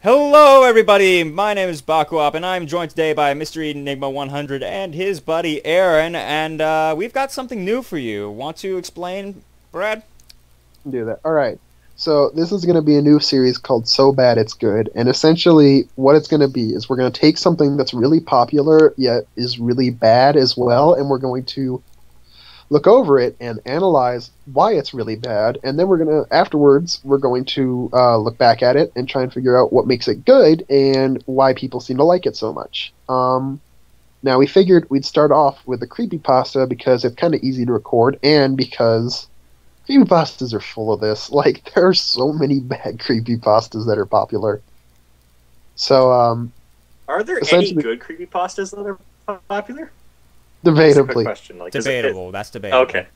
Hello, everybody! My name is Bakuap, and I'm joined today by Mystery Enigma 100 and his buddy Aaron, and we've got something new for you. Want to explain, Brad? Do that. All right. So this is going to be a new series called So Bad It's Good, and essentially what it's going to be is we're going to take something that's really popular yet is really bad as well, and we're going to look over it and analyze why it's really bad, and then we're going to look back at it and try and figure out what makes it good and why people seem to like it so much. Now we figured we'd start off with the creepypasta because it's kind of easy to record, and because creepypastas are full of this. Like, there are so many bad creepypastas that are popular. So, Are there any essentially, good creepypastas that are popular? That's a quick debatably, question. Like, Debatable. That's debatable. Okay.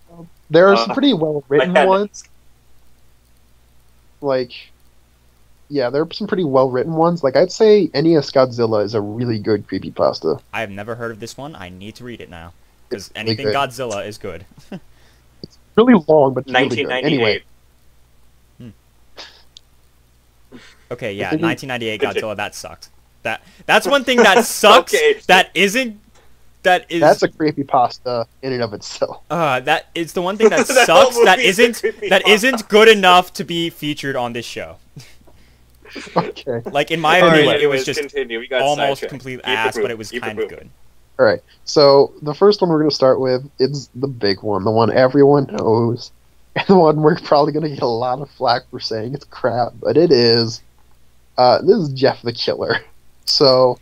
there are some pretty My well-written head ones. Like, yeah, there are some pretty well-written ones. Like, I'd say NES Godzilla is a really good creepypasta. I have never heard of this one. I need to read it now. Because Really anything good. Godzilla is good. Really long, but it's really good. 1998. Anyway, Okay, yeah, think 1998 Godzilla, that sucked. That's one thing that sucks, Okay. that isn't... that's a creepypasta in and of itself. that is the one thing that That sucks, whole that movie is a isn't good enough to be featured on this show. Okay. Like, in my Alright, opinion, it was Anyways, just continue. We got almost sidetracked. complete Keep it ass, but moving. it was Keep it kind of moving. good. All right. So the first one we're going to start with is the big one, the one everyone knows, and the one we're probably going to get a lot of flack for saying it's crap, but it is. This is Jeff the Killer. So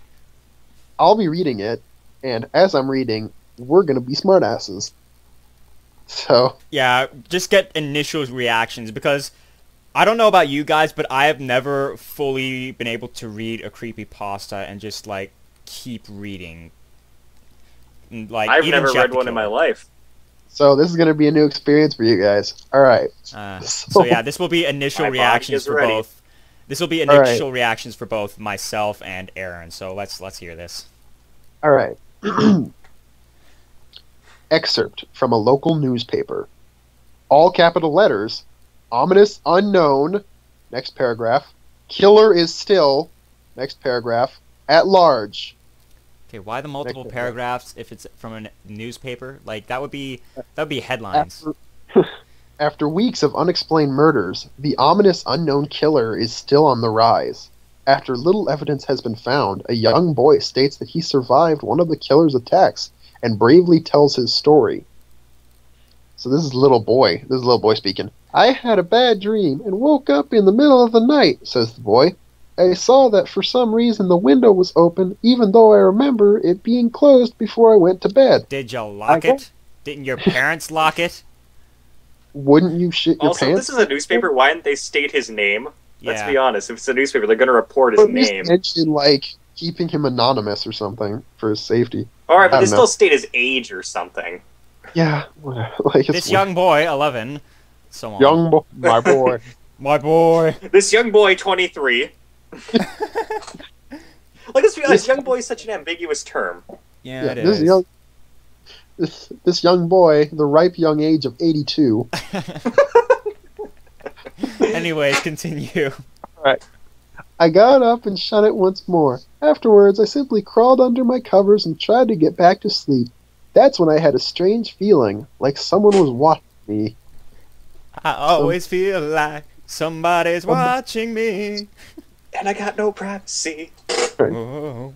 I'll be reading it, and as I'm reading, we're going to be smartasses. So Yeah, just get initial reactions, because I don't know about you guys, but I have never fully been able to read a creepypasta and just, like, keep reading. Like, I've even never Jeff read the one in my Killer. life. this is going to be a new experience for you guys. All right. So yeah, this will be initial My body reactions is for ready. both. This will be All right. initial reactions for both myself and Aaron. So let's hear this. All right. Excerpt from a local newspaper. All capital letters. Ominous unknown. Next paragraph. Killer is still. Next paragraph. At large. Okay, why the multiple Next paragraphs if it's from a newspaper? Like, that would be headlines. After weeks of unexplained murders, the ominous unknown killer is still on the rise. After little evidence has been found, a young boy states that he survived one of the killer's attacks and bravely tells his story. So this is little boy. This is little boy speaking. I had a bad dream and woke up in the middle of the night, says the boy. I saw that for some reason the window was open, even though I remember it being closed before I went to bed. Did you lock I it? Didn't your parents lock it? Wouldn't you shit your Also, pants? this is a newspaper. Why didn't they state his name? Let's be Yeah. honest. If it's a newspaper, they're going to report his Or at least name. mention, like, keeping him anonymous or something for his safety. All right, but I they don't still know. state his age or something. Yeah, like, it's This young boy, 11, so on. young boy, my boy. My boy. This young boy, 23. Like, let's be honest, young boy is such an ambiguous term. Yeah, Yeah, it this is. young, this young boy, the ripe young age of 82. Anyways, continue. I got up and shut it once more. Afterwards, I simply crawled under my covers and tried to get back to sleep. That's when I had a strange feeling, like someone was watching me. I always feel like somebody's watching me. And I got no privacy. Oh.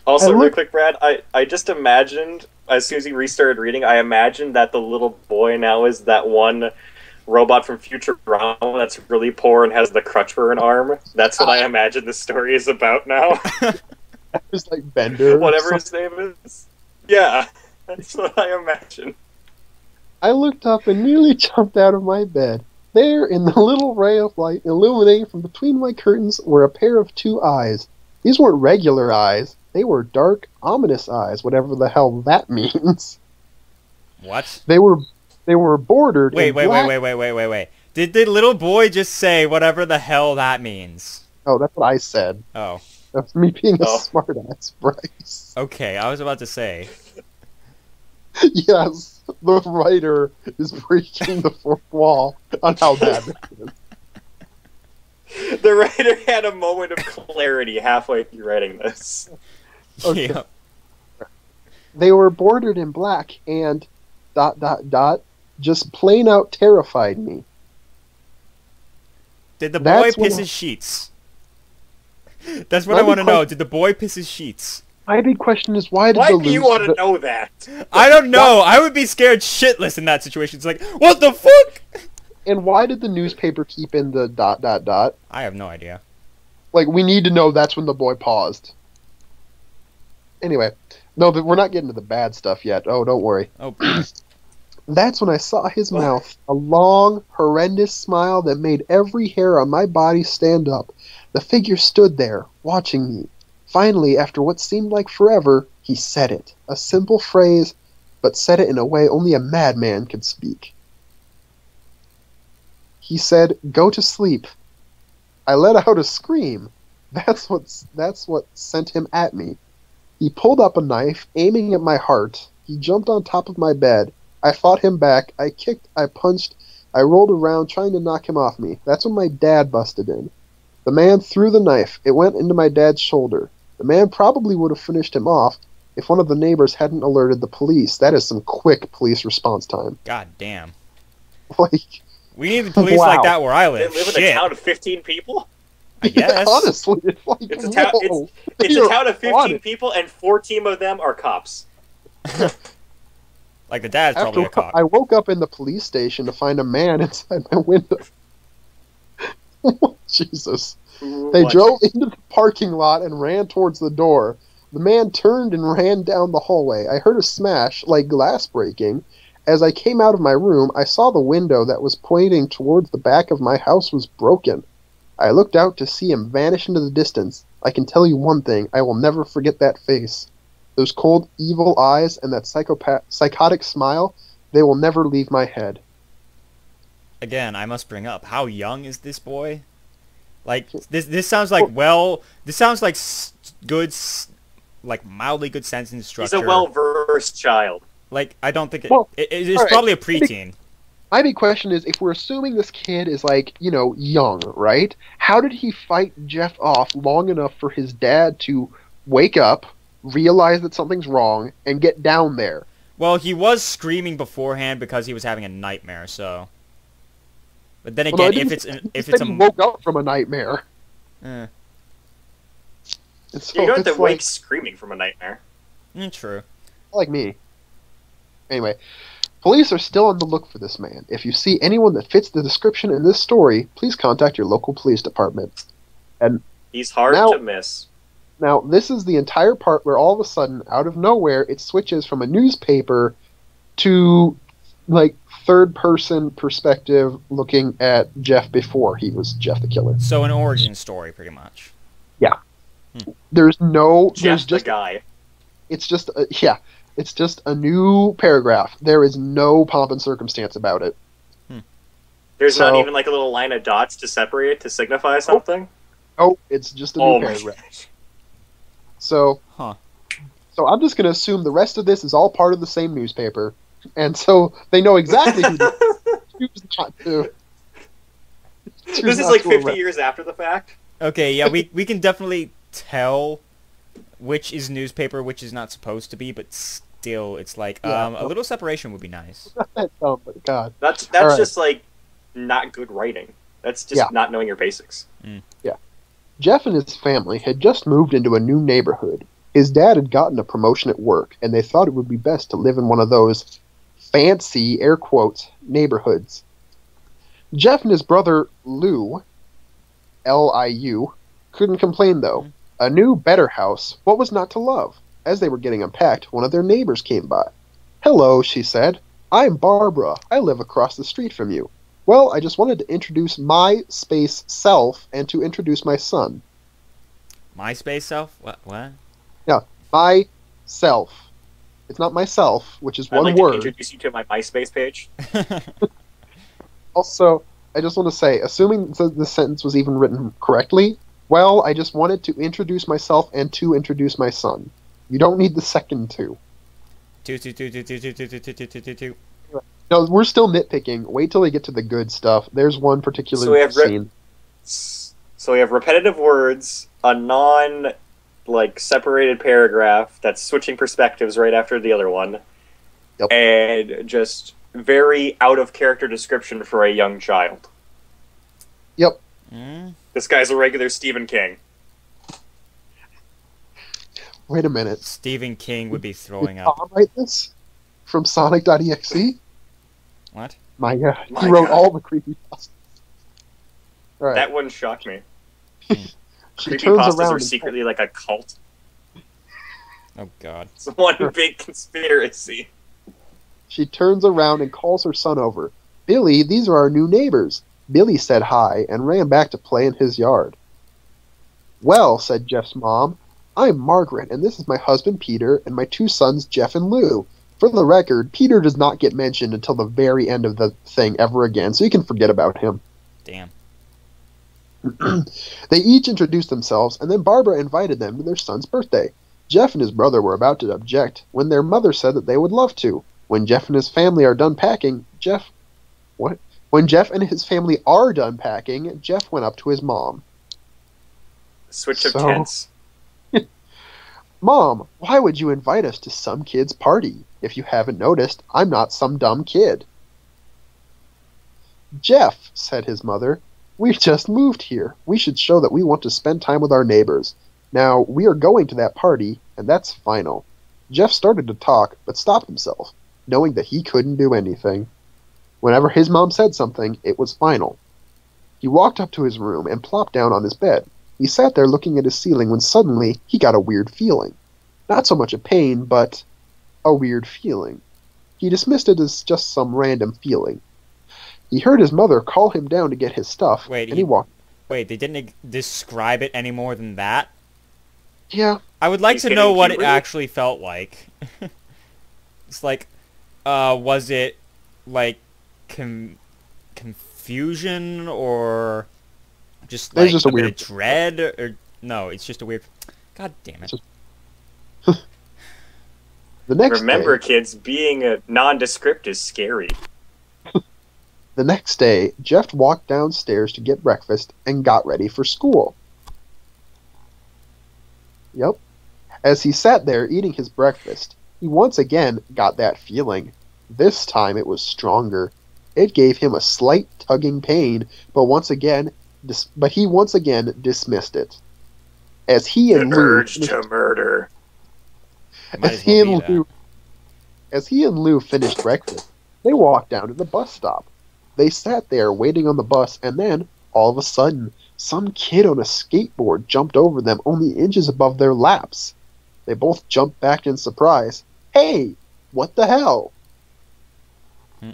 Also, I real look- quick, Brad, I just imagined, as soon as he restarted reading, I imagined that the little boy now is that one robot from Futurama that's really poor and has the crutch for an arm. That's what I imagine the story is about now. It was like Bender. or Whatever something. his name is. Yeah, that's what I imagine. I looked up and nearly jumped out of my bed. There, in the little ray of light illuminating from between my curtains, were a pair of two eyes. These weren't regular eyes. They were dark, ominous eyes, whatever the hell that means. What? They were bordered Wait, in wait, black... wait. Did the little boy just say whatever the hell that means? Oh, that's what I said. Oh, That's me being a Oh. smartass, Bryce. okay. I was about to say. Yes, the writer is breaking the fourth wall on how bad this is. The writer had a moment of clarity halfway through writing this. Okay. Yeah. They were bordered in black and ... just plain out terrified me. Did the boy That's piss what- his sheets? That's what I want to know. Did the boy piss his sheets? My big question is why did Why the do you loose- want to know that? I don't know. I would be scared shitless in that situation. It's like, what the fuck? And why did the newspaper keep in the ... I have no idea. Like, we need to know that's when the boy paused. Anyway, no, we're not getting to the bad stuff yet. Oh, don't worry. Oh, That's when I saw his mouth, a long, horrendous smile that made every hair on my body stand up. The figure stood there, watching me. Finally, after what seemed like forever, he said it. A simple phrase, but said it in a way only a madman could speak. He said, "Go to sleep." I let out a scream. That's what sent him at me. He pulled up a knife, aiming at my heart. He jumped on top of my bed. I fought him back. I kicked, I punched, I rolled around trying to knock him off me. That's when my dad busted in. The man threw the knife. It went into my dad's shoulder. The man probably would have finished him off if one of the neighbors hadn't alerted the police. That is some quick police response time. god damn. Like, We need the police Wow. like that where I They live. live in a Shit. town of 15 people? I guess. honestly, it's like, It's a town, whoa. it's a You're town of 15 on it. people, and 14 of them are cops. Like the dad's probably a After cop. I woke up in the police station to find a man inside my window. Jesus. They What? drove into the parking lot and ran towards the door. The man turned and ran down the hallway. I heard a smash, like glass breaking. As I came out of my room, I saw the window that was pointing towards the back of my house was broken. I looked out to see him vanish into the distance. I can tell you one thing, I will never forget that face. Those cold, evil eyes and that psychotic smile, they will never leave my head. Again, I must bring up, how young is this boy? Like, this sounds like, well, this sounds like good, like mildly good sentence He's structure. a well-versed child. Like, I don't think Well, it's alright. probably a preteen. My big question is, if we're assuming this kid is, like, you know, young, right? How did he fight Jeff off long enough for his dad to wake up, realize that something's wrong, and get down there? Well, he was screaming beforehand because he was having a nightmare, so. But then Well, no, again, I if didn't- it's he if said it's he a woke up from a nightmare. eh, And so You don't have to it's wake like, screaming from a nightmare. true. like me. Anyway, police are still on the look for this man. If you see anyone that fits the description in this story, please contact your local police department. He's hard Now- to miss. Now, this is the entire part where all of a sudden, out of nowhere, it switches from a newspaper to, like, third-person perspective looking at Jeff before he was Jeff the Killer. So an origin story, pretty much. There's no... Jeff there's the just... guy. It's just... yeah. It's just a new paragraph. There is no pomp and circumstance about it. There's not So- even like a little line of dots to separate it to signify something. Oh, it's just a new Oh my paragraph. gosh. So... Huh. So I'm just going to assume the rest of this is all part of the same newspaper. And so they know exactly who to choose not to... choose This is not like to 50 arrest. years after the fact. Okay, yeah, we can definitely tell which is newspaper, which is not supposed to be, but still, it's like Yeah. a little separation would be nice. Oh my god. That's All right. just like not good writing. That's just Yeah. not knowing your basics. Jeff and his family had just moved into a new neighborhood. His dad had gotten a promotion at work, and they thought it would be best to live in one of those fancy, air quotes, neighborhoods. Jeff and his brother Lou, Liu, couldn't complain though. A new, better house, what was not to love? As they were getting unpacked, one of their neighbors came by. "Hello," she said. "I'm Barbara. I live across the street from you. Well, I just wanted to introduce my space self and to introduce my son." MySpace self? What? Myself. It's not myself, which is I'd one like to word. introduce you to my MySpace page. Also, I just want to say, assuming the sentence was even written correctly, well, I just wanted to introduce myself and to introduce my son. You don't need the second two. Two. No, we're still nitpicking. Wait till they get to the good stuff. There's one particular So we have scene. So we have repetitive words, a non like separated paragraph that's switching perspectives right after the other one, Yep. and just very out of character description for a young child. Yep. This guy's a regular Stephen King. Wait a minute. Stephen King would be throwing Did up. Tom write this from Sonic.exe? What? My God, My he wrote God. all the creepypastas. All right. That wouldn't shock me. She turns Creepypastas around are and- secretly like a cult. Oh God. It's one big conspiracy. She turns around and calls her son over. Billy, these are our new neighbors. Billy said hi and ran back to play in his yard. Well, said Jeff's mom, I'm Margaret, and this is my husband Peter and my two sons Jeff and Lou. For the record, Peter does not get mentioned until the very end of the thing ever again, so you can forget about him. Damn. They each introduced themselves, and then Barbara invited them to their son's birthday. Jeff and his brother were about to object when their mother said that they would love to. When Jeff and his family are done packing, When Jeff and his family are done packing, Jeff went up to his mom. Switch of So- tense. Mom, why would you invite us to some kid's party? If you haven't noticed, I'm not some dumb kid. Jeff, said his mother, we just moved here. We should show that we want to spend time with our neighbors. Now, we are going to that party, and that's final. Jeff started to talk, but stopped himself, knowing that he couldn't do anything. Whenever his mom said something, it was final. He walked up to his room and plopped down on his bed. He sat there looking at his ceiling when suddenly he got a weird feeling. Not so much a pain, but a weird feeling. He dismissed it as just some random feeling. He heard his mother call him down to get his stuff, Wait, and he walked. Wait, they didn't describe it any more than that? Yeah, I would like He's to know getting what it puberty? actually felt like. It's like, was it like confusion or just It was like just a a bit weird- of dread? Or no, it's just a weird. God damn it! Just- the next Remember, day, kids, being a nondescript is scary. the next day, Jeff walked downstairs to get breakfast and got ready for school. Yep. As he sat there eating his breakfast, he once again got that feeling. This time it was stronger. It gave him a slight tugging pain, but he once again dismissed it. As he The and Lou urge to murder. Might as as he well and be Lou as he and Lou finished breakfast, they walked down to the bus stop. They sat there waiting on the bus, and then, all of a sudden, some kid on a skateboard jumped over them only inches above their laps. They both jumped back in surprise. Hey, what the hell? Hmm.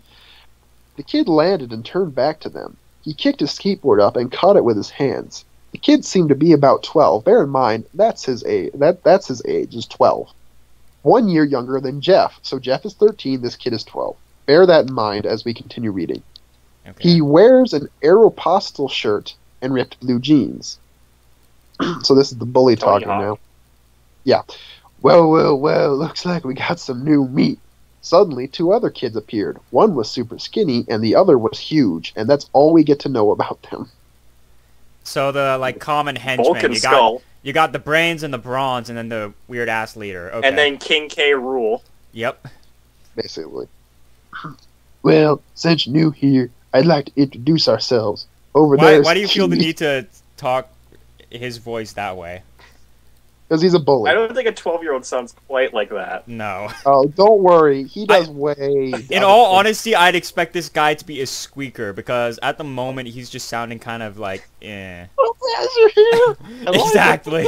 The kid landed and turned back to them. He kicked his skateboard up and caught it with his hands. The kid seemed to be about 12. Bear in mind, that's his age. That's his age, is 12. 1 year younger than Jeff. So Jeff is 13, this kid is 12. Bear that in mind as we continue reading. Okay. He wears an Aeropostale shirt and ripped blue jeans. So this is the bully talking Hawk. now. Yeah. Well, looks like we got some new meat. Suddenly, two other kids appeared. One was super skinny, and the other was huge, and that's all we get to know about them. So the like common henchmen, Vulcan Skull. you got the brains and the bronze, and then the weird ass leader. Okay. And then King K. Rule. Yep. Basically. Well, since you're new here, I'd like to introduce ourselves. Over there. Why do you feel the need to talk his voice that way? Because he's a bully. I don't think a 12-year-old sounds quite like that. No. Oh, don't worry. He does way. In all honesty, I'd expect this guy to be a squeaker because at the moment he's just sounding kind of like, eh. Exactly.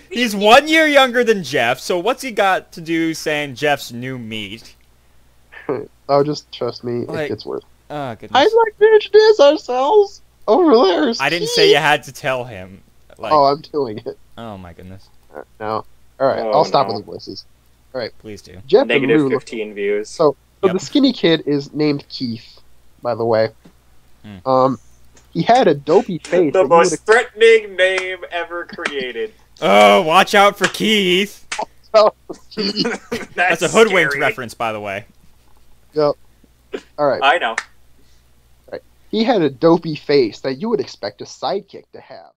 He's 1 year younger than Jeff, so what's he got to do saying Jeff's new meat? Oh, just trust me, Like- it gets worse. Oh goodness. I'd like to introduce ourselves. Over there is I didn't Keith. say you had to tell him. Like, Oh, I'm doing it. oh my goodness. No. Alright, Oh, I'll stop no. with the voices. Please do. Jeff and Negative Lou look- 15 views. So Yep. the skinny kid is named Keith, by the way. Hmm. He had a dopey face. The that you most would threatening name ever created. Oh, watch out for Keith. expect- That's a hoodwinked scary. reference, by the way. Yep. Alright. I know. He had a dopey face that you would expect a sidekick to have.